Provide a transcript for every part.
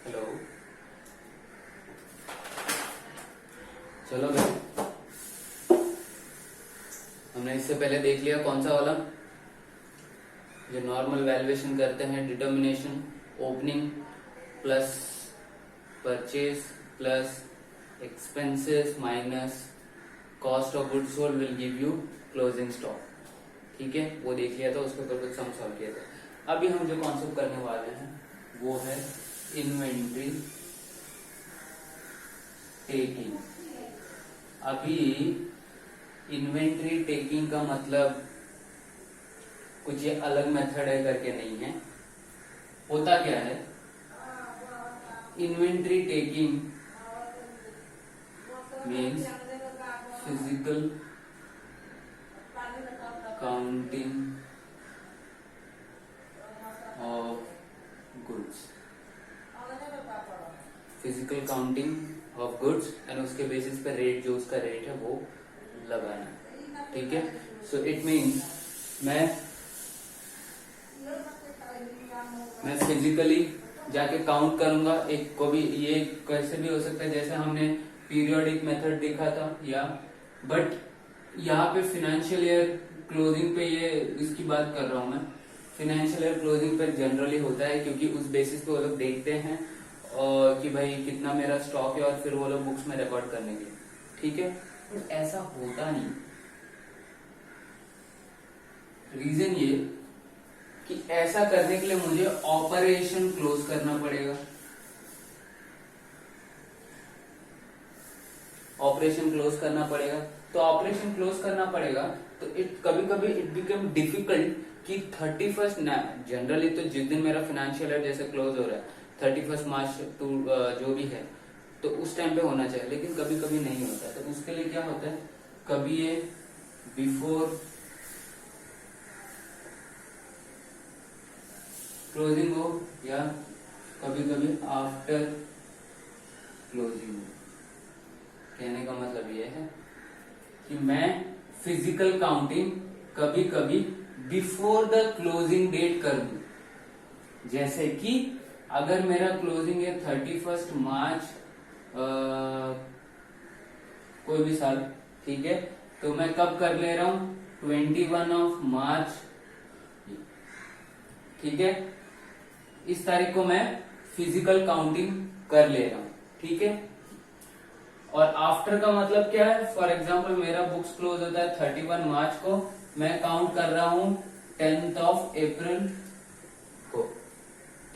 Hello. चलो भाई, हमने इससे पहले देख लिया कौन सा वाला, जो नॉर्मल वैल्यूएशन करते हैं, determination opening plus purchase plus expenses minus cost of goods sold will give you closing stock. ठीक है, वो देख लिया था, उसके ऊपर कुछ सम सॉल्व किया था। अभी हम जो कॉन्सेप्ट करने वाले हैं वो है इन्वेंट्री टेकिंग। अभी इन्वेंट्री टेकिंग का मतलब कुछ ये अलग मेथड है करके नहीं है। होता क्या है, inventory taking means physical counting of goods, physical counting of goods and उसके बेसिस पे रेट, जो उसका रेट है वो लगाना। ठीक है, सो इट मीन्स मैं फिजिकली जाके काउंट करूंगा एक को भी। ये कैसे भी हो सकता है, जैसे हमने पीरियोडिक मेथड देखा था, या बट यहाँ पे फाइनेंशियल ईयर क्लोजिंग पे ये इसकी बात कर रहा हूं मैं। फाइनेंशियल ईयर क्लोजिंग पे जनरली होता है, क्योंकि उस बेसिस पे वो लोग देखते हैं और कि भाई कितना मेरा स्टॉक है, और फिर वो लोग बुक्स में रिकॉर्ड करने के। ठीक है, तो ऐसा होता नहीं। रीजन ये कि ऐसा करने के लिए मुझे ऑपरेशन क्लोज करना पड़ेगा। ऑपरेशन क्लोज करना पड़ेगा, तो ऑपरेशन क्लोज करना पड़ेगा तो कभी कभी इट बिकम डिफिकल्ट कि 31st जनरली तो जिस दिन मेरा फाइनेंशियल ईयर जैसे क्लोज हो रहा है 31 मार्च टू जो भी है, तो उस टाइम पे होना चाहिए, लेकिन कभी कभी नहीं होता। तो उसके लिए क्या होता है, कभी ये बिफोर क्लोजिंग हो या कभी कभी आफ्टर क्लोजिंग हो। कहने का मतलब ये है कि मैं फिजिकल काउंटिंग कभी कभी बिफोर द क्लोजिंग डेट कर दूं। जैसे कि अगर मेरा क्लोजिंग है 31 मार्च कोई भी साल, ठीक है, तो मैं कब कर ले रहा हूं, 21 मार्च। ठीक है, इस तारीख को मैं फिजिकल काउंटिंग कर ले रहा हूं। ठीक है, और आफ्टर का मतलब क्या है, फॉर एग्जाम्पल मेरा बुक्स क्लोज होता है 31 मार्च को, मैं काउंट कर रहा हूं 10th अप्रैल को।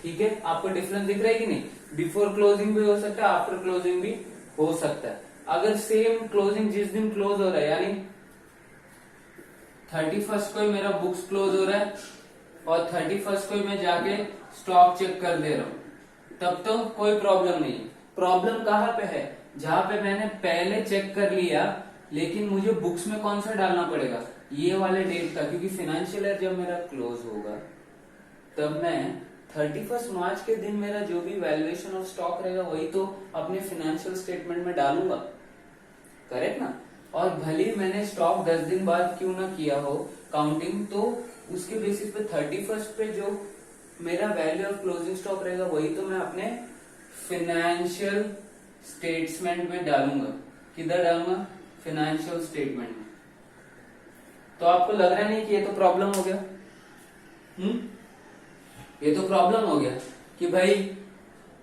ठीक है, आपको डिफरेंस दिख रहा है कि नहीं, बिफोर क्लोजिंग भी हो सकता है, आफ्टर क्लोजिंग भी हो सकता है। अगर सेम क्लोजिंग जिस दिन क्लोज हो रहा है, यानी 31st को ही मेरा बुक्स क्लोज हो रहा है और 31st को ही मैं जाके स्टॉक चेक कर दे रहा हूं, तब तो कोई प्रॉब्लम नहीं है। प्रॉब्लम कहाँ पे है, जहां पे मैंने पहले चेक कर लिया लेकिन मुझे बुक्स में कौन सा डालना पड़ेगा, ये वाले डेट का, क्योंकि फाइनेंशियल ईयर जब मेरा क्लोज होगा तब मैं 31 मार्च के दिन मेरा जो भी वैल्यूएशन ऑफ स्टॉक रहेगा वही तो अपने फाइनेंशियल स्टेटमेंट में डालूंगा। करेक्ट ना। और भले मैंने स्टॉक 10 दिन बाद क्यों ना किया हो काउंटिंग, तो उसके बेसिस पे 31st पे जो मेरा वैल्यू ऑफ क्लोजिंग स्टॉक रहेगा वही तो मैं अपने फाइनेंशियल स्टेटमेंट में डालूंगा। किधर डालूंगा, फाइनेंशियल स्टेटमेंट में। तो आपको लग रहा नहीं कि ये तो प्रॉब्लम हो गया। ये तो प्रॉब्लम हो गया कि भाई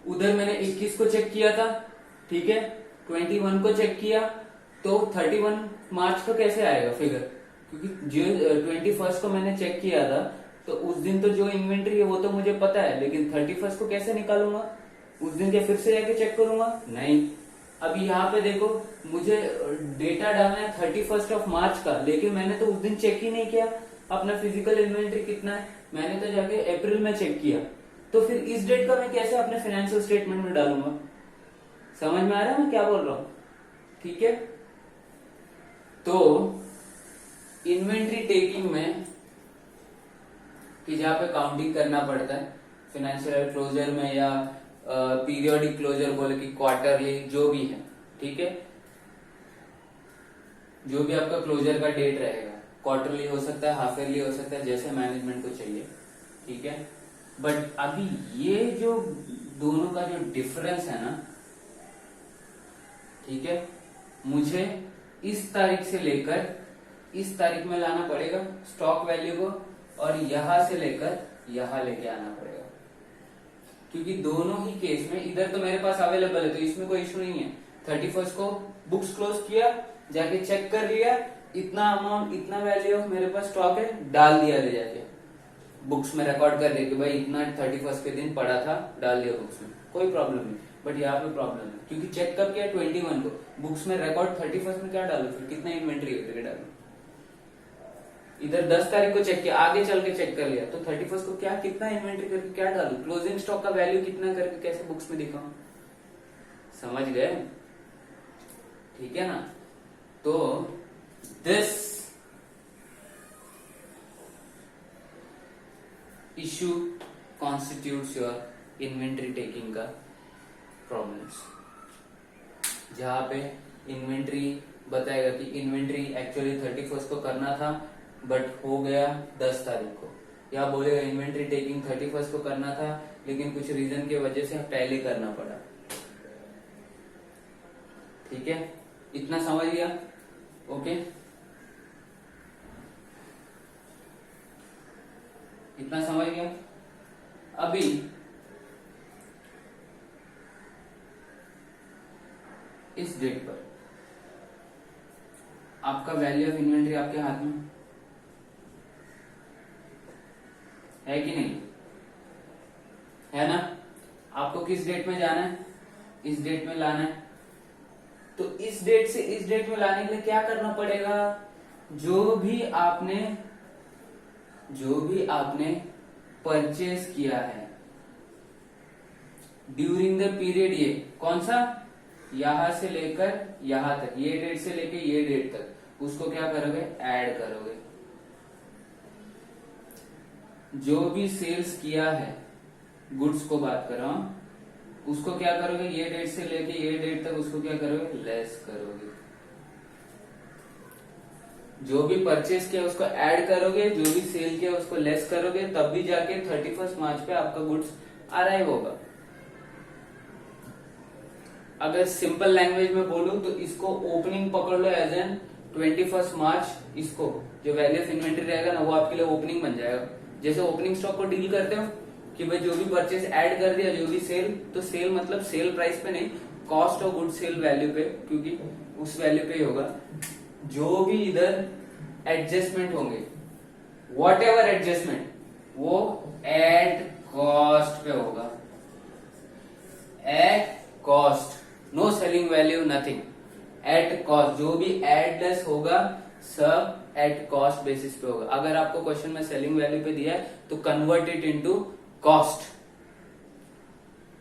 उधर मैंने 21 को चेक किया था, ठीक है, 21 को चेक किया, तो 31 मार्च का कैसे आएगा फिगर, क्योंकि जो 21st को मैंने चेक किया था तो उस दिन तो जो इन्वेंट्री है वो तो मुझे पता है, लेकिन 31st को कैसे निकालूंगा, उस दिन क्या फिर से जाके चेक करूंगा, नहीं। अभी यहाँ पे देखो, मुझे डेटा डालना है 31 मार्च का, लेकिन मैंने तो उस दिन चेक ही नहीं किया अपना फिजिकल इन्वेंट्री कितना है, मैंने तो जाके अप्रैल में चेक किया। तो फिर इस डेट का मैं कैसे अपने फाइनेंशियल स्टेटमेंट में डालूंगा। समझ में आ रहा है मैं क्या बोल रहा हूं। ठीक है, तो इन्वेंट्री टेकिंग में कि जहां पे काउंटिंग करना पड़ता है फाइनेंशियल क्लोजर में, या पीरियोडिक क्लोजर बोले कि क्वार्टरली, जो भी है, ठीक है, जो भी आपका क्लोजर का डेट रहेगा, क्वार्टरली हो सकता है, हाफ ईयरली हो सकता है, जैसे मैनेजमेंट को चाहिए। ठीक है, बट अभी ये जो दोनों का जो डिफरेंस है ना, ठीक है, मुझे इस तारीख से लेकर इस तारीख में लाना पड़ेगा स्टॉक वैल्यू को, और यहां से लेकर यहां लेके आना पड़ेगा, क्योंकि दोनों ही केस में इधर तो मेरे पास अवेलेबल है तो इसमें कोई इशू नहीं है। 31 को बुक्स क्लोज किया, जाके चेक कर लिया, इतना अमाउंट इतना वैल्यू ऑफ मेरे पास स्टॉक है, डाल दिया ले जाके बुक्स में रिकॉर्ड कर दिया कि भाई इतना 31 के दिन पड़ा था, डाल दिया बुक्स में, कोई प्रॉब्लम नहीं। बट यहाँ पे प्रॉब्लम है क्योंकि चेक कब किया 21 को, बुक्स में रिकॉर्ड 31 में क्या डालू, फिर कितना इन्वेंट्री करके डालू। इधर 10 तारीख को चेक किया, आगे चल के चेक कर लिया तो 31 को क्या कितना इन्वेंट्री करके क्या डालू, क्लोजिंग स्टॉक का वैल्यू कितना करके कैसे बुक्स में दिखाऊं। समझ गए, ठीक है ना। तो this issue constitutes your inventory taking का प्रॉब्लम्स, जहां पे इन्वेंट्री बताएगा कि इन्वेंट्री एक्चुअली 31 को करना था बट हो गया 10 तारीख को, या बोलेगा इन्वेंट्री टेकिंग 31 को करना था लेकिन कुछ रीजन की वजह से पहले करना पड़ा। ठीक है, इतना समझ गया, ओके, इतना समझ गया। अभी इस डेट पर आपका वैल्यू ऑफ इन्वेंट्री आपके हाथ में है कि नहीं, है ना। आपको किस डेट में जाना है, इस डेट में लाना है, तो इस डेट से इस डेट में लाने के लिए क्या करना पड़ेगा, जो भी आपने परचेज किया है ड्यूरिंग द पीरियड, ये कौन सा, यहां से लेकर यहां तक, ये डेट से लेकर ये डेट तक, उसको क्या करोगे, ऐड करोगे। जो भी सेल्स किया है, गुड्स को बात कर रहा हूं, उसको क्या करोगे, ये डेट से लेके ये डेट तक उसको क्या करोगे, लेस करोगे। जो भी परचेज किया उसको ऐड करोगे, जो भी सेल किया उसको लेस करोगे, तब भी जाके 31 मार्च पे आपका गुड्स अराइव होगा। अगर सिंपल लैंग्वेज में बोलूं तो इसको ओपनिंग पकड़ लो एज एन 21 मार्च, इसको जो वैल्यू ऑफ इन्वेंट्री रहेगा ना वो आपके लिए ओपनिंग बन जाएगा। जैसे ओपनिंग स्टॉक को डील करते हो कि भाई जो भी परचेज ऐड कर दिया, जो भी सेल, तो सेल मतलब सेल प्राइस पे नहीं, cost of good sale value पे, क्योंकि उस वैल्यू पे ही होगा। जो भी इधर एडजस्टमेंट होंगे, वॉट एवर एडजस्टमेंट, वो एट कॉस्ट पे होगा, at cost, no selling value nothing, at cost. जो भी एडलेस होगा सब एट कॉस्ट बेसिस पे होगा। अगर आपको क्वेश्चन में सेलिंग वैल्यू पे दिया है तो कन्वर्ट इट इनटू कॉस्ट।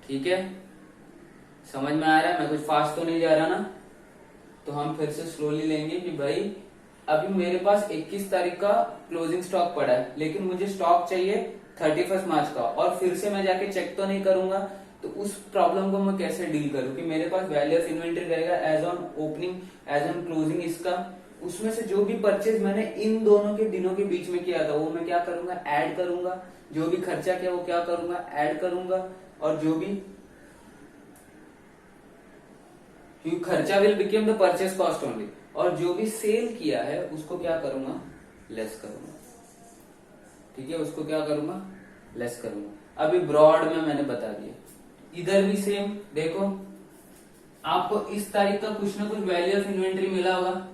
ठीक है, समझ में आ रहा है, मैं कुछ फास्ट तो नहीं जा रहा ना। तो हम फिर से स्लोली लेंगे कि भाई अभी मेरे पास 21 तारीख का क्लोजिंग स्टॉक पड़ा है, लेकिन मुझे स्टॉक चाहिए 31 मार्च का, और फिर से मैं जाके चेक तो नहीं करूंगा, तो उस प्रॉब्लम को मैं कैसे डील करूं कि मेरे पास वैल्यू ऑफ इन्वेंट्री रहेगा as on opening, as on closing इसका, उसमें से जो भी परचेज मैंने इन दोनों के दिनों के बीच में किया था वो मैं क्या करूंगा, ऐड करूंगा। जो भी खर्चा किया वो क्या करूंगा, ऐड करूंगा। और जो भी, क्योंकि खर्चा will become the purchase cost only, और जो भी सेल किया है उसको क्या करूंगा, लेस करूंगा। ठीक है, उसको क्या करूंगा, लेस करूंगा। अभी ब्रॉड में मैंने बता दिया, इधर भी सेम देखो, आपको इस तारीख का कुछ ना कुछ वैल्यू ऑफ इन्वेंट्री मिला होगा,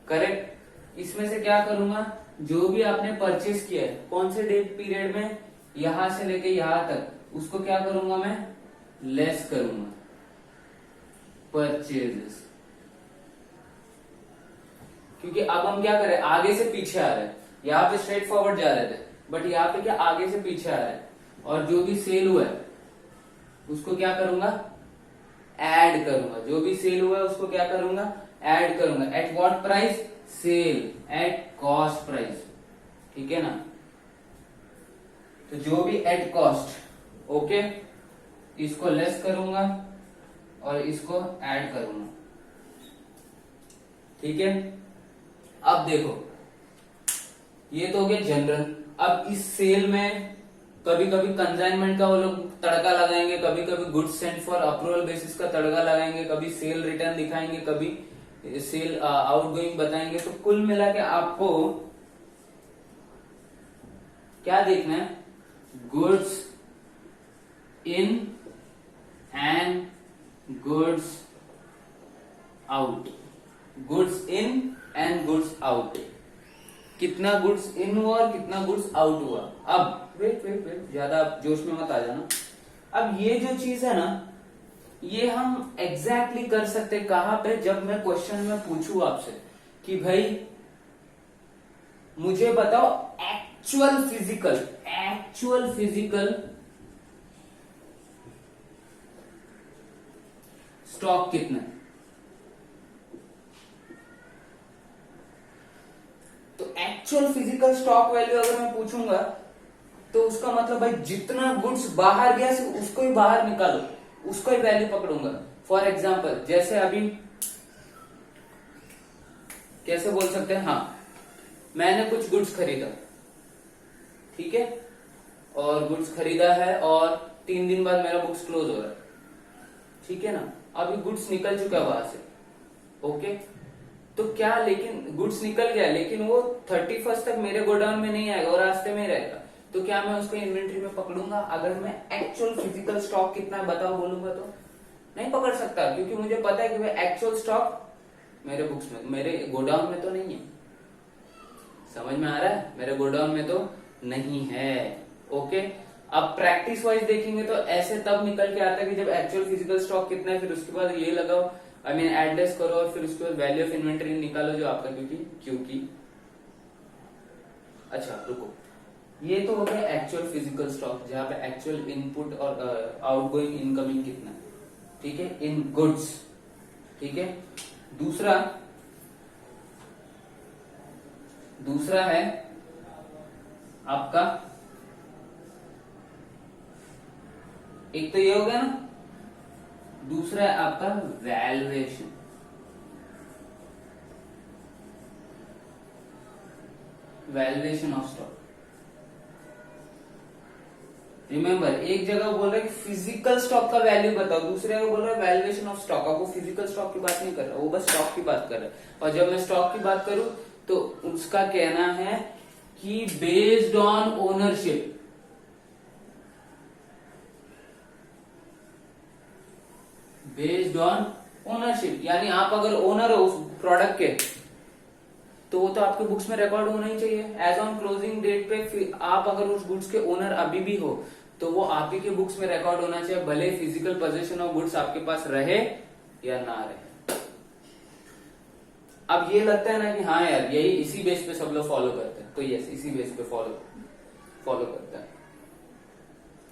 करेक्ट। इसमें से क्या करूंगा, जो भी आपने परचेज किया है कौन से डेट पीरियड में, यहां से लेके यहां तक, उसको क्या करूंगा मैं, लेस करूंगा, परचेजेस। क्योंकि अब हम क्या करें, आगे से पीछे आ रहे हैं, यहाँ पे स्ट्रेट फॉरवर्ड जा रहे थे, बट यहाँ पे क्या आगे से पीछे आ रहा है। और जो भी सेल हुआ है उसको क्या करूंगा, ऐड करूंगा। जो भी सेल हुआ है उसको क्या करूंगा, ऐड करूंगा। At what price, sale at cost price. ठीक है ना, तो जो भी एट कॉस्ट, ओके, इसको लेस करूंगा और इसको ऐड करूंगा। ठीक है, अब देखो, ये तो हो गया जनरल। अब इस सेल में कभी कभी कंसाइनमेंट का वो लोग तड़का लगाएंगे, कभी कभी goods sent for approval basis का तड़का लगाएंगे, कभी सेल रिटर्न दिखाएंगे, कभी सेल आउटगोइंग बताएंगे। तो कुल मिला के आपको क्या देखना है, goods in and goods out, goods in and goods out, कितना गुड्स इन हुआ और कितना गुड्स आउट हुआ। अब वेट वेट वेट, ज्यादा जोश में मत आ जाना। अब ये जो चीज है ना, ये हम एग्जैक्टली कर सकते कहां पे, जब मैं क्वेश्चन में पूछूं आपसे कि भाई मुझे बताओ एक्चुअल फिजिकल स्टॉक कितना है। तो एक्चुअल फिजिकल स्टॉक वैल्यू अगर मैं पूछूंगा तो उसका मतलब भाई जितना गुड्स बाहर गया उसको ही बाहर निकालो, उसको ही वैल्यू पकड़ूंगा। फॉर एग्जाम्पल जैसे अभी कैसे बोल सकते हैं, हाँ मैंने कुछ गुड्स खरीदा, ठीक है, और गुड्स खरीदा है और 3 दिन बाद मेरा बुक्स क्लोज हो रहा है, ठीक है ना। अभी गुड्स निकल चुका है वहां से, ओके। तो क्या, लेकिन गुड्स निकल गया लेकिन वो 31 तक मेरे गोडाउन में नहीं आएगा, वो रास्ते में ही रहेगा। तो क्या मैं उसको इन्वेंट्री में पकड़ूंगा? अगर मैं एक्चुअल फिजिकल स्टॉक कितना है बताओ बोलूंगा तो नहीं पकड़ सकता, क्योंकि मुझे पता है कि भाई एक्चुअल स्टॉक मेरे बुक्स में, मेरे गोडाउन में तो नहीं है। समझ में आ रहा है? मेरे गोडाउन में तो नहीं है, ओके। अब प्रैक्टिस वाइज देखेंगे तो ऐसे तब निकल के आता है कि जब एक्चुअल फिजिकल स्टॉक कितना है, फिर उसके बाद ये लगाओ, आई मीन एडजस्ट करो, और फिर उसके बाद वैल्यू ऑफ इन्वेंटरी निकालो जो आपका, क्योंकि अच्छा रुको, ये तो हो गया एक्चुअल फिजिकल स्टॉक, जहां पे एक्चुअल इनपुट और आउटगोइंग इनकमिंग कितना है, ठीक है, इन गुड्स, ठीक है। दूसरा है आपका, एक तो ये हो गया ना, दूसरा है आपका valuation. Valuation of stock. Remember, एक जगह बोल रहा है कि फिजिकल स्टॉक का वैल्यू बताओ, दूसरे जगह बोल रहा है वैल्यूएशन ऑफ स्टॉक। अब वो फिजिकल स्टॉक की बात नहीं कर रहा, वो बस स्टॉक की बात कर रहा है। और जब मैं स्टॉक की बात करूं तो उसका कहना है कि based on ownership, based on ownership, यानी आप अगर ओनर हो उस प्रोडक्ट के तो वो तो आपके बुक्स में रिकॉर्ड होना ही चाहिए। एज ऑन क्लोजिंग डेट पे आप अगर उस गुड्स के ओनर अभी भी हो तो वो आप ही के बुक्स में रिकॉर्ड होना चाहिए, भले फिजिकल पोजीशन ऑफ गुड्स आपके पास रहे या ना रहे। अब ये लगता है ना कि हाँ यार यही इसी बेस पे सब लोग फॉलो करते हैं, तो यस इसी बेस पे फॉलो करता है,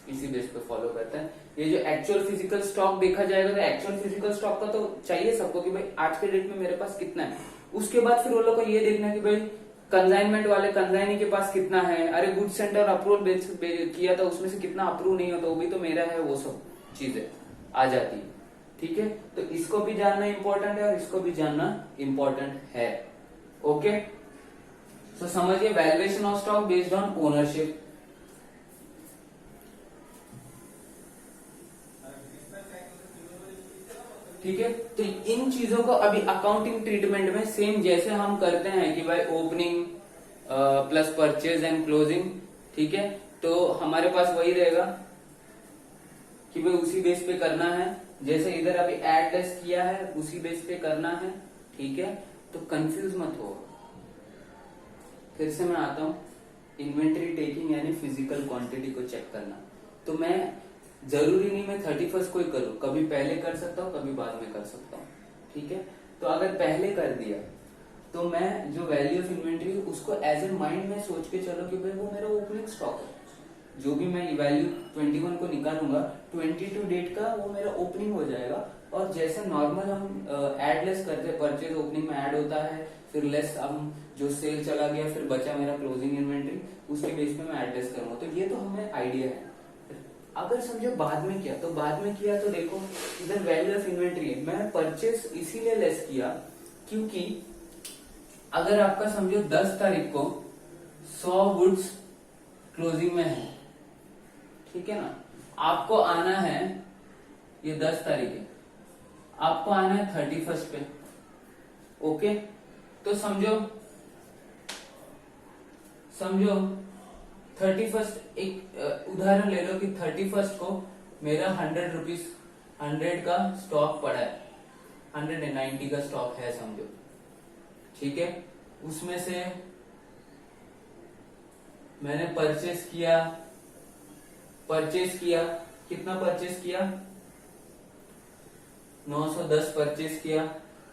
इसी बेस पे फॉलो करता है। ये जो एक्चुअल फिजिकल स्टॉक देखा जाएगा तो एक्चुअल फिजिकल स्टॉक का तो चाहिए सबको कि भाई आज के डेट में मेरे पास कितना है। उसके बाद फिर वो लोग को ये देखना है कि भाई कंसाइनमेंट वाले कंसाइनी के पास कितना है, अरे गुड सेंटर अप्रूवल किया था उसमें से कितना अप्रूव नहीं होता, वो भी तो मेरा है, वो सब चीजें आ जाती है, ठीक है। तो इसको भी जानना इंपॉर्टेंट है और इसको भी जानना इंपॉर्टेंट है, ओके। सो समझिए, valuation of stock based on ownership. ठीक है, तो इन चीजों को अभी अकाउंटिंग ट्रीटमेंट में सेम जैसे हम करते हैं कि भाई opening plus purchase and closing, ठीक है, तो हमारे पास वही रहेगा कि भाई उसी बेस पे करना है, जैसे इधर अभी एड लेस किया है उसी बेस पे करना है, ठीक है। तो कंफ्यूज मत हो। फिर से मैं आता हूं, इन्वेंटरी टेकिंग यानी फिजिकल क्वांटिटी को चेक करना। तो मैं जरूरी नहीं मैं 31 को ही करूं, कभी पहले कर सकता हूं कभी बाद में कर सकता हूं, ठीक है। तो अगर पहले कर दिया तो मैं जो वैल्यू ऑफ इन्वेंटरी उसको एज ए माइंड में सोच के चलो कि भाई वो मेरा ओपनिंग स्टॉक है, जो भी मैं वैल्यू 21 को निकालूंगा 22 डेट का वो मेरा ओपनिंग हो जाएगा। और जैसे नॉर्मल हम एड लेस करते हैं, परचेज ओपनिंग में ऐड होता है, फिर लेस हम जो सेल चला गया फिर बचा मेरा क्लोजिंग इन्वेंटरी, उसके बेस पे मैं एड लेस करूंगा। तो ये तो हमें आइडिया है। अगर समझो बाद में किया तो बाद में किया तो देखो इधर वैल्यू ऑफ इन्वेंटरी मैं परचेज इसीलिए लेस किया क्योंकि अगर आपका समझो 10 तारीख को 100 गुड्स क्लोजिंग में है, ठीक है ना, आपको आना है, ये 10 तारीख है, आपको आना है 31st पे। ओके, तो समझो 31st, एक उदाहरण ले लो कि 31st को मेरा 100 का स्टॉक पड़ा है, 190 का स्टॉक है समझो, ठीक है। उसमें से मैंने परचेस किया, कितना परचेस किया, 910 परचेस किया,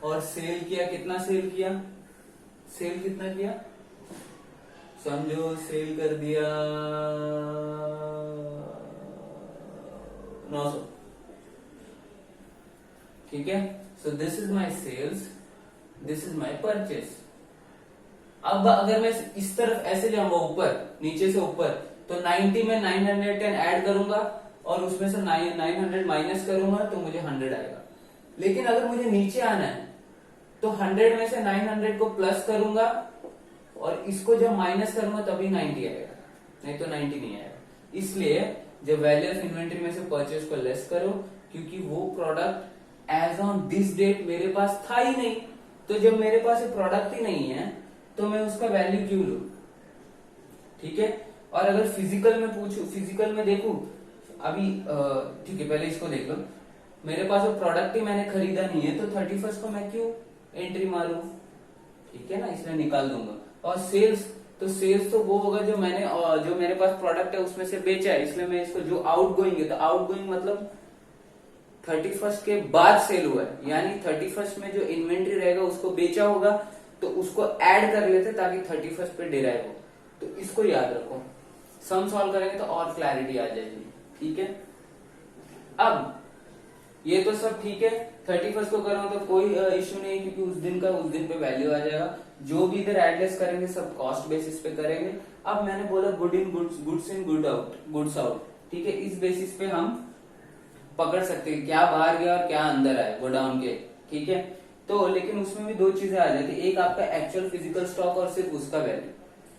और सेल किया, कितना सेल किया, सेल कितना किया, समझो सेल कर दिया 900, ठीक है। So this is my sales, this is my purchase. अब अगर मैं इस तरफ ऐसे जाऊंगा ऊपर, नीचे से ऊपर, तो 90 में 910 ऐड करूंगा और उसमें से 900 माइनस करूंगा तो मुझे 100 आएगा। लेकिन अगर मुझे नीचे आना है तो 100 में से 900 को प्लस करूंगा और इसको जब माइनस करूंगा तभी 90 आएगा, नहीं तो 90 नहीं आएगा। इसलिए जब वैल्यू ऑफ इन्वेंट्री में से परचेज को लेस करो, क्योंकि वो product as on this date मेरे पास था ही नहीं, तो जब मेरे पास ये प्रोडक्ट ही नहीं है तो मैं उसका वैल्यू क्यों लूं, ठीक है। और अगर फिजिकल में पूछूं, फिजिकल में देखूं अभी, ठीक है, पहले इसको देख लो, मेरे पास वो प्रोडक्ट ही मैंने खरीदा नहीं है तो 31st को मैं क्यों एंट्री मारूं, ठीक है ना, इसलिए निकाल दूंगा। और सेल्स, तो सेल्स तो वो होगा जो मैंने, जो मेरे पास प्रोडक्ट है उसमें से बेचा है, इसलिए मैं इसको, जो आउट गोइंग है, तो आउट गोइंग मतलब 31st के बाद सेल हुआ है, यानी 31st में जो इन्वेंट्री रहेगा उसको बेचा होगा, तो उसको ऐड कर लेते ताकि 31st पे डिराइव हो। तो इसको याद रखो, सम सॉल्व करेंगे तो और क्लैरिटी आ जाएगी, ठीक है। अब ये तो सब ठीक है, 31st को करो तो कोई इश्यू नहीं, क्योंकि उस दिन पे वैल्यू आ जाएगा। जो भी इधर एडलेस करेंगे सब कॉस्ट बेसिस पे करेंगे। अब मैंने बोला good in goods in goods out, ठीक है, इस बेसिस पे हम पकड़ सकते हैं क्या बाहर गया और क्या अंदर आया गोडाउन के, ठीक है। तो लेकिन उसमें भी दो चीजें आ जाती है, एक आपका एक्चुअल फिजिकल स्टॉक और सिर्फ उसका वैल्यू।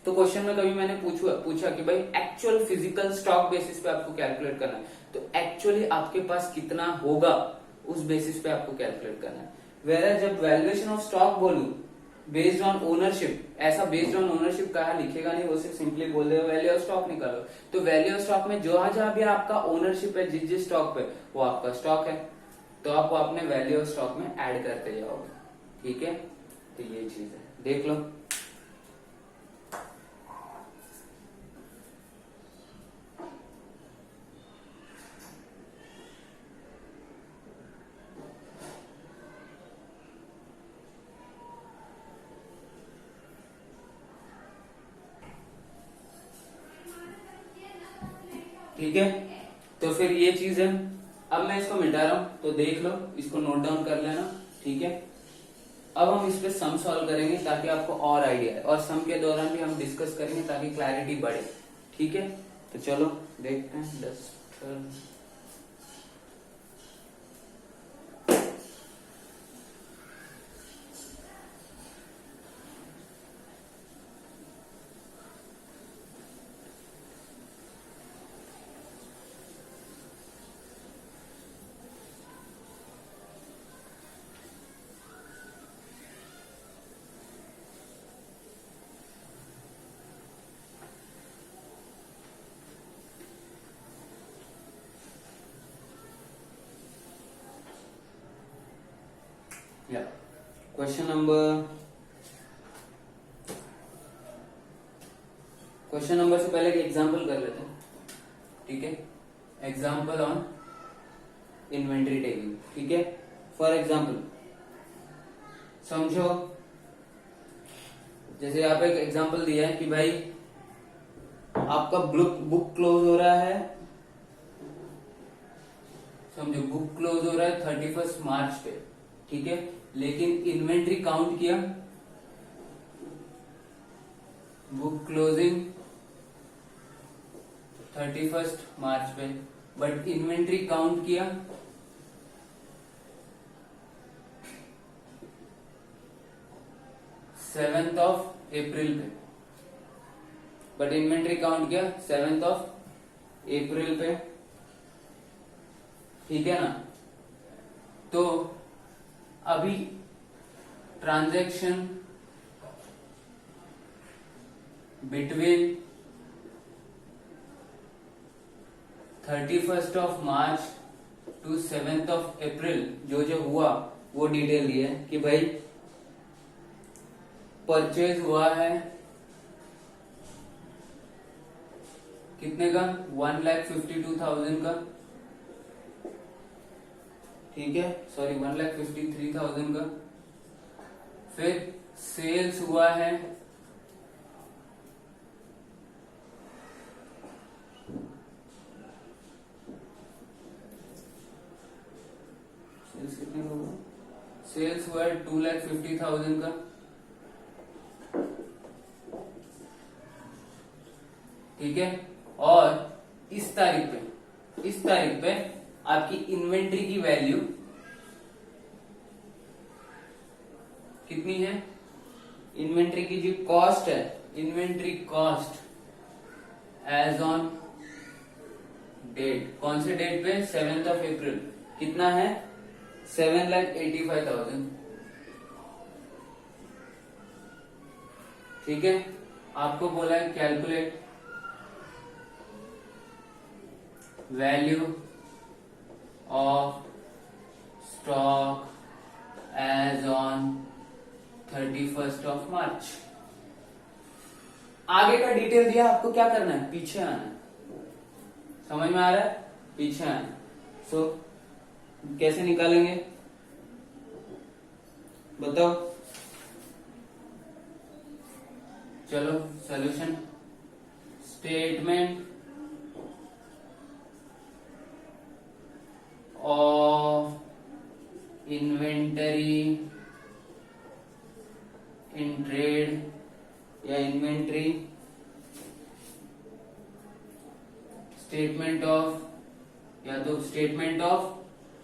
तो क्वेश्चन में कभी मैंने पूछा कि भाई एक्चुअल फिजिकल स्टॉक बेसिस पे आपको कैलकुलेट करना है, तो एक्चुअली आपके पास कितना होगा उस बेसिस पे आपको कैलकुलेट करना है। वेयर जब वैल्यूएशन ऑफ स्टॉक बोलूं बेस्ड ऑन ओनरशिप, ऐसा बेस्ड ऑन ओनरशिप कहा लिखेगा नहीं, वो सिर्फ सिंपली बोल देगा वैल्यू ऑफ स्टॉक निकालो। तो वैल्यू ऑफ स्टॉक में जहां जहां भी आपका ओनरशिप है, जिस स्टॉक पे, वो आपका स्टॉक है, तो आप अपने वैल्यू ऑफ स्टॉक में ऐड करते जाओगे, ठीक है। तो ये चीज है, देख लो। ठीक है, तो फिर ये चीज है। अब मैं इसको मिटा रहा हूं, तो देख लो, इसको नोट डाउन कर लेना, ठीक है। अब हम इस पे सम सॉल्व करेंगे ताकि आपको और आइडिया है, और सम के दौरान भी हम डिस्कस करेंगे ताकि क्लैरिटी बढ़े, ठीक है। तो चलो देखते हैं 10 या क्वेश्चन नंबर से पहले एक एग्जांपल कर लेते हैं, ठीक है। एग्जांपल ऑन इन्वेंट्री टेकिंग, ठीक है। फॉर एग्जांपल समझो, जैसे यहाँ पे एक एग्जांपल दिया है कि भाई आपका बुक क्लोज हो रहा है, समझो बुक क्लोज हो रहा है 31 मार्च पे, ठीक है। लेकिन इन्वेंट्री काउंट किया, बुक क्लोजिंग 31 मार्च पे, बट इन्वेंट्री काउंट किया 7 7th ऑफ अप्रैल पे, बट इन्वेंट्री काउंट किया 7th ऑफ अप्रैल पे, ठीक है ना। तो अभी transaction between 31st of March two 7th of अप्रैल जो जो हुआ वो डिटेल दी है कि भाई परचेज हुआ है कितने का, 1,52,000 का, ठीक है, सॉरी 1,53,000 का। फिर सेल्स हुआ है कितने का हुआ, सेल्स हुआ है 2,50,000 का, ठीक है। और इस तारीख पे आपकी इन्वेंट्री की वैल्यू कितनी है, इन्वेंट्री की जो कॉस्ट है, inventory cost as on date, कौन से डेट पे, 7th ऑफ अप्रैल, कितना है, 7,85,000, ठीक है। आपको बोला है calculate value of stock as on 31st of March. आगे का डिटेल दिया, आपको क्या करना है, पीछे आना है, समझ में आ रहा है, पीछे आना है। सो कैसे निकालेंगे बताओ, चलो solution, statement of inventory in trade या इन्वेंट्री, स्टेटमेंट ऑफ या तो statement of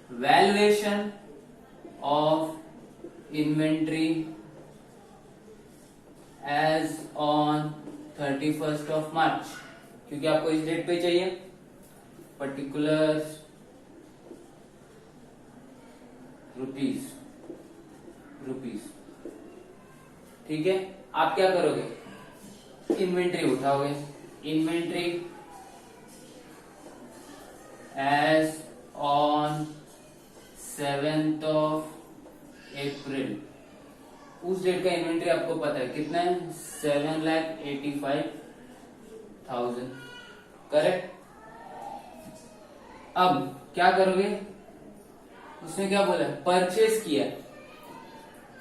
valuation of inventory as on 31st of March, क्योंकि आपको इस डेट पे चाहिए, पर्टिकुलर रुपीस, ठीक है। आप क्या करोगे, इन्वेंट्री उठाओगे, inventory as on 7th of April, उस डेट का इन्वेंट्री आपको पता है कितना है, 7,85,000, करेक्ट। अब क्या करोगे, उसने क्या बोला, परचेज किया,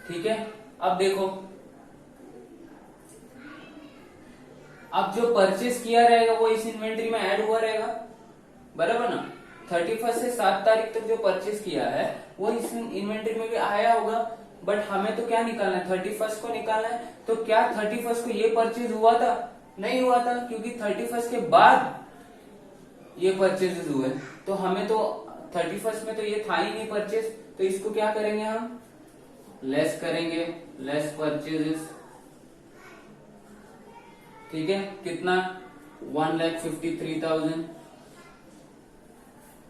ठीक है। अब देखो, अब जो परचेज किया रहेगा वो इस इन्वेंट्री में ऐड हुआ रहेगा, बराबर ना। 31st से 7 तारीख तक जो परचेज किया है वो इस इन्वेंट्री में भी आया होगा, बट हमें तो क्या निकालना है, 31st को निकालना है। तो क्या 31st को ये परचेज हुआ था, नहीं हुआ था, क्योंकि 31st के बाद ये परचेजेस हुए, तो हमें तो 31st में तो ये था ही नहीं परचेज, तो इसको क्या करेंगे हम, लेस करेंगे, लेस परचेजेस, ठीक है। कितना, 1,53,000,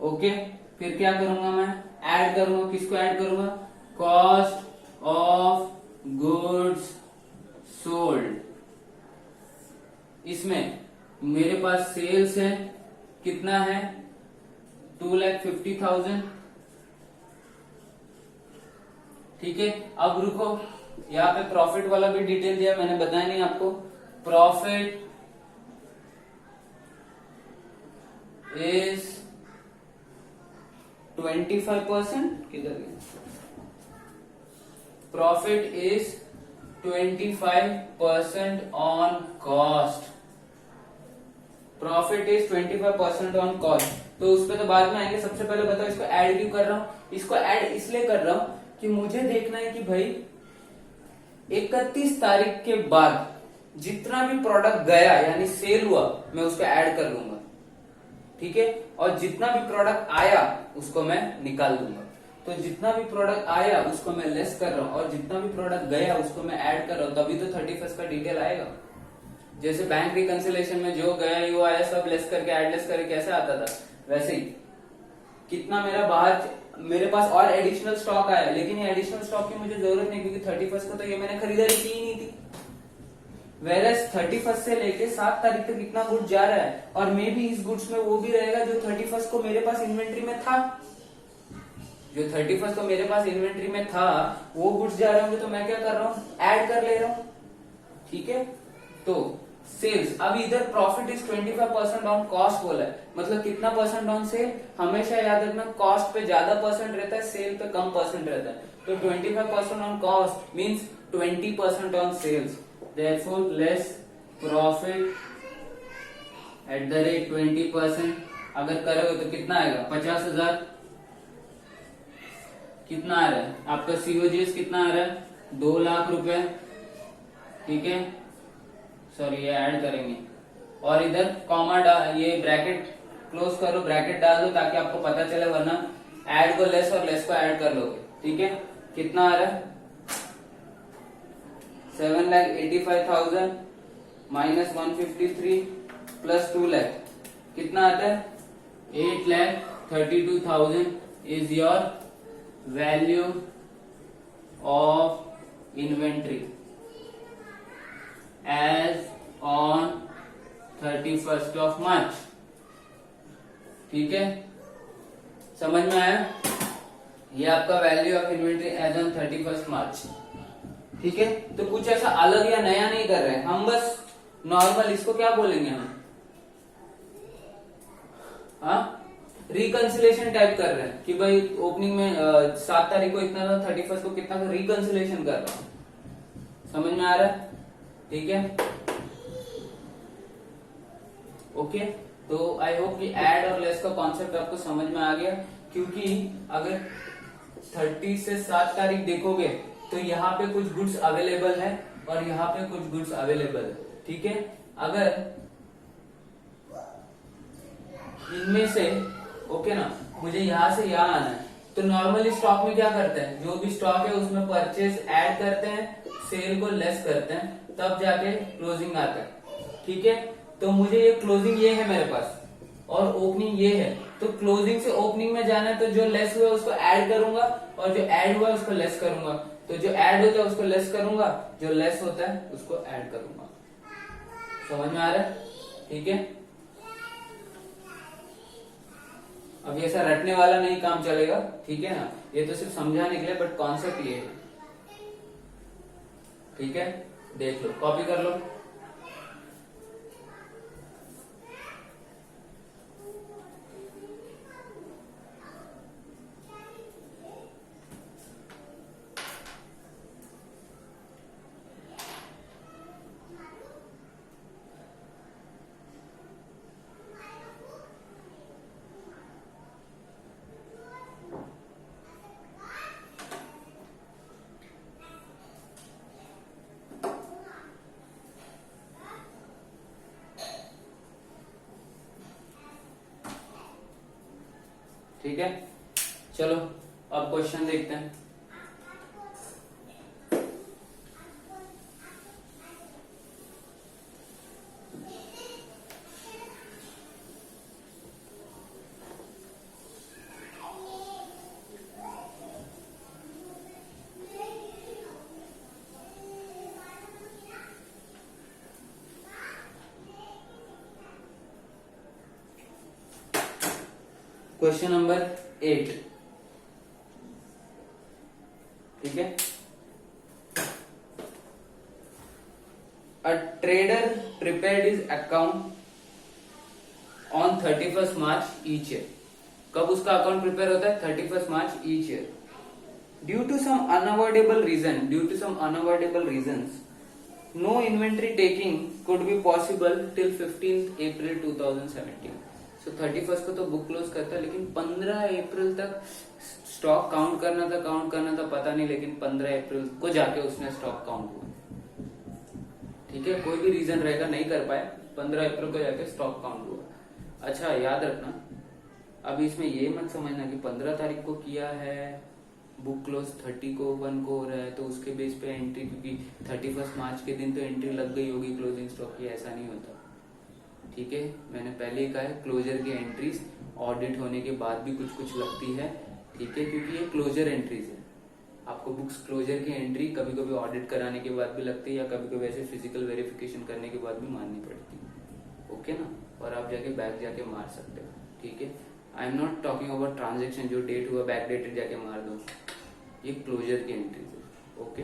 ओके। फिर क्या करूंगा मैं, ऐड करूंगा, किसको ऐड करूंगा, कॉस्ट ऑफ गुड्स सोल्ड। इसमें मेरे पास सेल्स है, कितना है, 2,50,000, ठीक है। अब रुको, यहाँ पे प्रॉफिट वाला भी डिटेल दिया, मैंने बताया नहीं आपको, प्रॉफिट इज 25%, किधर गया, profit is 25% on cost, profit is 25% on cost. तो उस पर तो बाद में आएंगे, सबसे पहले बताओ इसको ऐड क्यों कर रहा हूं, इसको ऐड इसलिए कर रहा हूं कि मुझे देखना है कि भाई 31 तारीख के बाद जितना भी प्रोडक्ट गया यानी सेल हुआ मैं उसको ऐड कर लूंगा, ठीक है। और जितना भी प्रोडक्ट आया उसको मैं निकाल दूंगा। तो जितना भी प्रोडक्ट आया उसको मैं लेस कर रहा हूँ और जितना भी प्रोडक्ट गया उसको मैं ऐड कर रहा हूँ, तभी तो 31st का डिटेल आएगा। जैसे बैंक रिकंसिलेशन में जो गया यो आया सब लेस करके ऐड लेस करके कैसे आता था, वैसे ही कितना मेरा बाहर मेरे पास और एडिशनल स्टॉक आया, लेकिन ये एडिशनल स्टॉक की मुझे जरूरत नहीं क्योंकि 31st को तो ये मैंने खरीदारी की ही नहीं थी। वेरस 31st से लेके 7 तारीख तक इतना गुड्स जा रहा है और मे भी इस गुड्स में वो भी रहेगा जो 31st को मेरे पास इन्वेंट्री में था। जो 31st को मेरे पास इन्वेंट्री में था वो गुड्स जा रहे होंगे, तो मैं क्या कर रहा हूँ, ऐड कर ले रहा हूँ। ठीक है, तो सेल्स, अब इधर प्रॉफिट इज 25% ऑन कॉस्ट बोला है, मतलब कितना परसेंट ऑन सेल। हमेशा याद रखना कॉस्ट पे ज्यादा परसेंट रहता है, सेल पे कम परसेंट रहता है। तो 25% on cost means 20% on sales, therefore less profit at the rate 20%। अगर करोगे तो कितना आएगा, 50,000। कितना आ रहा है आपका सीओजीएस, कितना आ रहा है, 2 लाख रुपए। ठीक है, सॉरी ये ऐड करेंगे और इधर कॉमा डाल, ये ब्रैकेट क्लोज करो, ब्रैकेट डाल दो ताकि आपको पता चले, वरना ऐड को लेस और लेस को ऐड कर लोगे। ठीक है, कितना आ रहा है, 7,85,000 माइनस 153 प्लस 2 लाख, कितना आता है, 8,32,000 is your value of inventory as on 31st of March. ठीक है, समझ में आया, ये आपका value of inventory as on 31st March. ठीक है, तो कुछ ऐसा अलग या नया नहीं कर रहे हैं हम, बस नॉर्मल, इसको क्या बोलेंगे हम, हाँ, रिकंसिलेशन टाइप कर रहे हैं कि भाई ओपनिंग में 7 तारीख को इतना था, 31st को कितना था, रिकंसिलेशन कर रहा हूं। समझ में आ रहा है, ठीक है, ओके। तो आई होप कि ऐड और लेस का कॉन्सेप्ट आपको समझ में आ गया, क्योंकि अगर 30 से 7 तारीख देखोगे तो यहाँ पे कुछ गुड्स अवेलेबल है और यहाँ पे कुछ गुड्स अवेलेबल है। ठीक है, अगर इनमें से ओके ना, मुझे यहाँ से यहाँ आना है, तो नॉर्मली स्टॉक में क्या करते हैं, जो भी स्टॉक है उसमें परचेज ऐड करते हैं, सेल को लेस करते हैं, तब जाके क्लोजिंग आता है। ठीक है, तो मुझे ये क्लोजिंग ये है मेरे पास और ओपनिंग ये है, तो क्लोजिंग से ओपनिंग में जाना है, तो जो लेस हुआ उसको ऐड करूंगा और जो ऐड हुआ उसको लेस करूंगा। तो जो ऐड होता है उसको लेस करूंगा, जो लेस होता है उसको ऐड करूंगा। समझ में आ रहा है, ठीक है। अब ये ऐसा रटने वाला नहीं काम चलेगा, ठीक है ना, ये तो सिर्फ समझाने के लिए, बट कॉन्सेप्ट ये है। ठीक है, देख लो, कॉपी कर लो। ठीक है, चलो अब क्वेश्चन देखते हैं। क्वेश्चन नंबर 8, ठीक है। A trader prepared his account on 31st March each year. कब उसका अकाउंट प्रिपेयर होता है, 31st March each year. Due to some unavoidable reasons no inventory taking could be possible till 15th April 2017। So 31st को तो book close करता है, लेकिन 15 अप्रैल तक स्टॉक काउंट करना था पता नहीं, लेकिन 15 अप्रैल को जाके उसने स्टॉक काउंट हुआ। ठीक है, कोई भी रीजन रहेगा नहीं कर पाए, 15 अप्रैल को जाके स्टॉक काउंट हुआ। अच्छा याद रखना, अब इसमें ये मत समझना कि 15 तारीख को किया है बुक क्लोज 31 को हो रहा है तो उसके बेस पे एंट्री, क्योंकि 31 मार्च के दिन तो एंट्री लग गई होगी क्लोजिंग स्टॉक की, ऐसा नहीं होता। ठीक है, मैंने पहले ही कहा है क्लोजर की एंट्रीज ऑडिट होने के बाद भी कुछ कुछ लगती है। ठीक है, क्योंकि ये क्लोजर एंट्रीज है। आपको बुक्स क्लोजर की एंट्री कभी कभी ऑडिट कराने के बाद भी लगती है, या कभी कभी ऐसे फिजिकल वेरिफिकेशन करने के बाद भी माननी पड़ती है। ओके ना, और आप जाके बैक जाके मार सकते हो। ठीक है, I am not talking about transaction जो डेट हुआ बैक डेटेड जाके मार दो, ये क्लोजर की एंट्रीज है। ओके,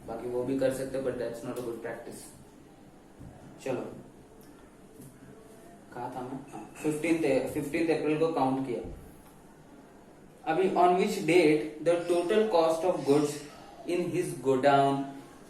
बाकी वो भी कर सकते but that's not a good practice. चलो, कहा था मैं, 15 अप्रैल को काउंट किया। अभी on which date the total cost of goods in his godown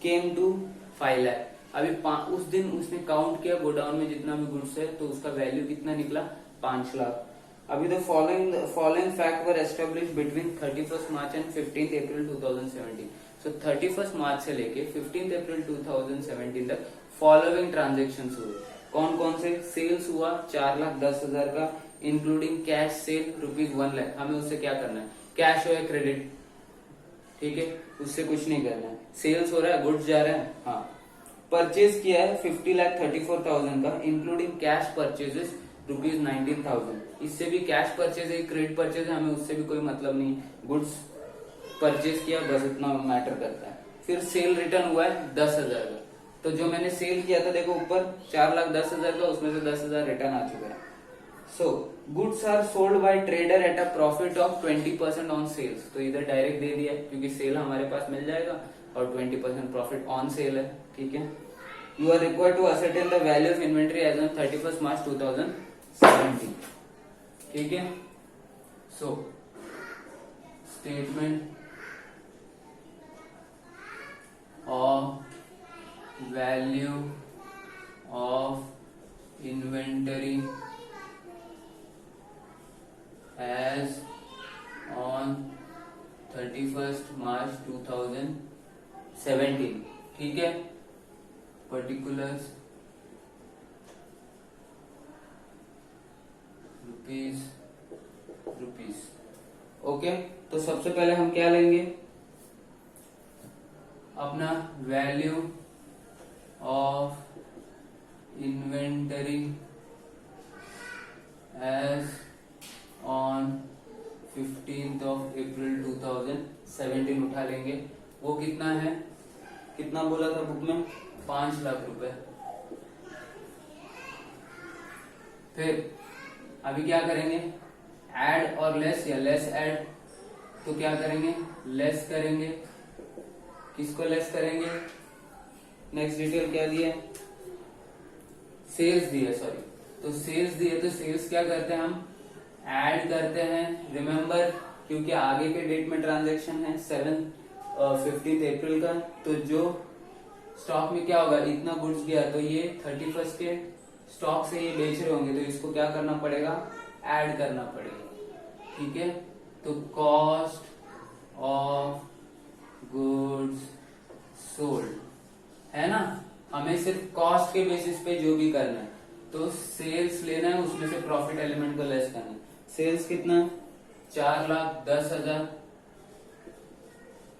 came to 5 lakh. अभी उस दिन उसने काउंट किया गोडाउन में जितना भी गुड्स है तो उसका वैल्यू कितना निकला, 5 लाख। अभी the following fact were establish between 31 March and 15 April 2017। सो 31 मार्च से लेके 15 अप्रैल 2017 तक फॉलोइंग ट्रांजेक्शन हुए। कौन कौन से? सेल्स हुआ 4,10,000 का इंक्लूडिंग कैश सेल ₹1 लाख। हमें उससे क्या करना है, कैश हो या क्रेडिट, ठीक है, उससे कुछ नहीं करना है। सेल्स हो रहा है, गुड्स जा रहा है, हाँ। परचेज किया है 50,34,000 का इंक्लूडिंग कैश परचेजेस ₹19,000। इससे भी कैश परचेज है, क्रेडिट परचेज है, हमें उससे भी कोई मतलब नहीं। गुड्स परचेज किया बस इतना मैटर करता है। फिर सेल रिटर्न हुआ है 10,000 का। तो जो मैंने सेल किया था देखो ऊपर 4,10,000 का, उसमें से 10,000 रिटर्न आ चुका है। So goods are sold by trader at a profit of 20% on sales. तो इधर डायरेक्ट दे दिया है क्योंकि सेल हमारे पास मिल जाएगा और 20% प्रॉफिट ऑन सेल है। ठीक है, you are required to ascertain the value of inventory as on 31 March 2017। ठीक है, so statement of value of inventory as on 31 March 2017। ठीक है, पर्टिकुलर्स रुपीस। ओके, तो सबसे पहले हम क्या लेंगे, अपना value of inventory as on 15 April 2017 उठा लेंगे। वो कितना है, कितना बोला था बुक में, 5 लाख रुपए। फिर अभी क्या करेंगे, ऐड और लेस या लेस ऐड। तो क्या करेंगे, लेस करेंगे। किसको लेस करेंगे, नेक्स्ट डिटेल क्या दिया, सेल्स दिया, सॉरी। तो सेल्स दिए तो सेल्स क्या करते हैं, हम ऐड करते हैं। रिमेंबर, क्योंकि आगे के डेट में ट्रांजैक्शन है 15 अप्रैल का, तो जो स्टॉक में क्या होगा, इतना गुड्स गया तो ये 31 के स्टॉक से ये बेच रहे होंगे, तो इसको क्या करना पड़ेगा, ऐड करना पड़ेगा। ठीक है, तो कॉस्ट ऑफ गुड्स सोल्ड है ना, हमें सिर्फ कॉस्ट के बेसिस पे जो भी करना है। तो सेल्स लेना है, उसमें से प्रॉफिट एलिमेंट को लेस करना है। सेल्स कितना, 4,10,000।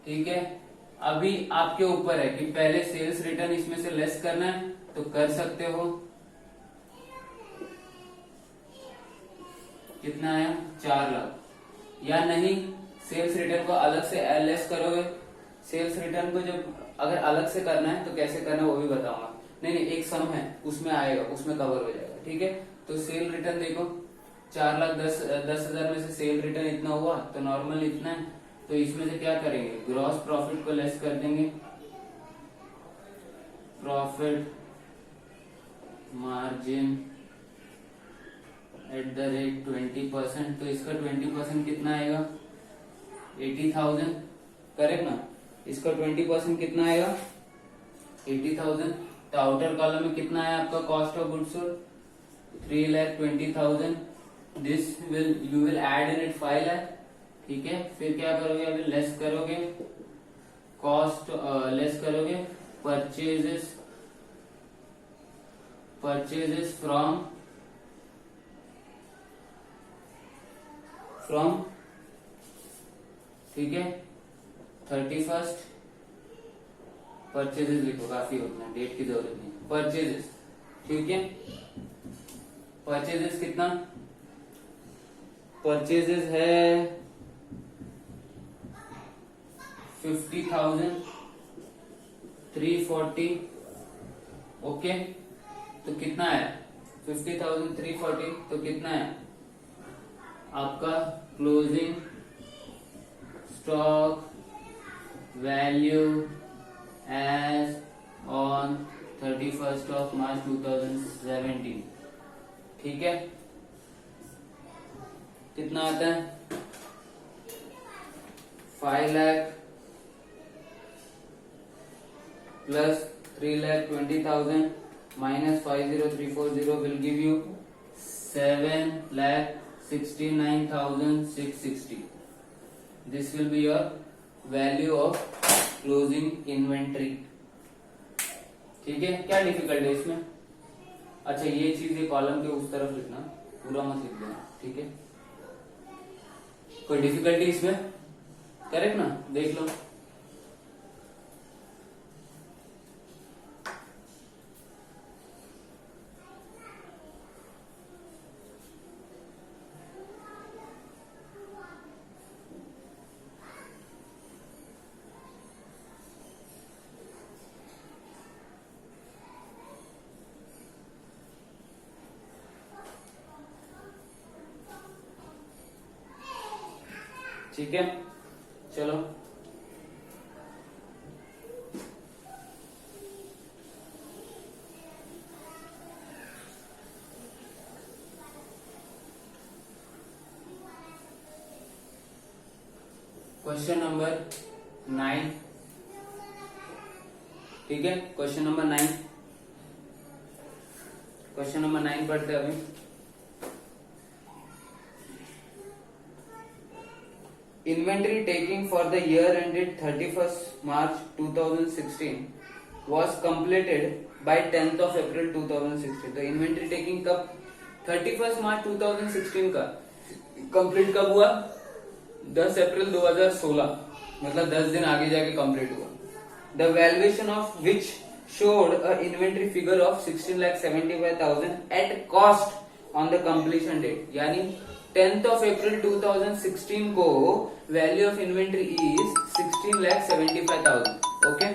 ठीक है, अभी आपके ऊपर है कि पहले सेल्स रिटर्न इसमें से लेस करना है तो कर सकते हो। कितना आया, 4 लाख, या नहीं सेल्स रिटर्न को अलग से लेस करोगे। सेल्स रिटर्न को जब अगर अलग से करना है तो कैसे करना है वो भी बताऊंगा। नहीं, एक सम है उसमें आएगा, उसमें कवर हो जाएगा। ठीक है, तो सेल रिटर्न देखो 4,10,000 में से सेल रिटर्न इतना हुआ तो नॉर्मल इतना है, तो इसमें से क्या करेंगे, ग्रॉस प्रॉफिट को लेस कर देंगे, profit margin at the rate 20%। तो इसका 20% कितना आएगा, 80,000, करेक्ट ना। इसका 20% कितना आएगा, 80,000। तो आउटर कॉलम में कितना है आपका cost of goods sold, 3,20,000। This you will add in it 5 lakh. ठीक है, फिर क्या करोगे, अभी लेस करोगे कॉस्ट, लेस करोगे परचेजेस फ्रॉम, ठीक है, 31st, परचेजेस लिखो, काफी होता है, डेट की जरूरत नहीं, परचेजेस, ठीक है। परचेजेस कितना, परचेजेस है 50,340, ओके। तो कितना है 50,340, तो कितना है आपका closing stock value as on 31st of March 2017, ठीक है। कितना आता है 5 lakh plus 3,20,000 minus 50,340 will give you 7,69,660. This will be your value of closing inventory. ठीक है, क्या डिफिकल्ट है इसमें? अच्छा, ये चीज ये कॉलम के उस तरफ लिखना, पूरा मत लिख देना, ठीक है। कोई डिफिकल्टी इसमें? करेक्ट ना, देख लो। ठीक है, चलो क्वेश्चन नंबर 9, ठीक है। क्वेश्चन नंबर 9, क्वेश्चन नंबर 9 पढ़ते हैं अभी। Inventory taking for the year ended 31st March 2016 was completed by 10th of April 2016. तो इन्वेंट्री टेकिंग कब 31st मार्च 2016 का कंप्लीट कब हुआ 10 अप्रैल 2016, मतलब 10 दिन आगे जाके कंप्लीट हुआ। The valuation of which showed a inventory figure of 16,75,000 at cost on the completion date, यानी 10th of April 2016 को value of inventory is 16,75,000, okay.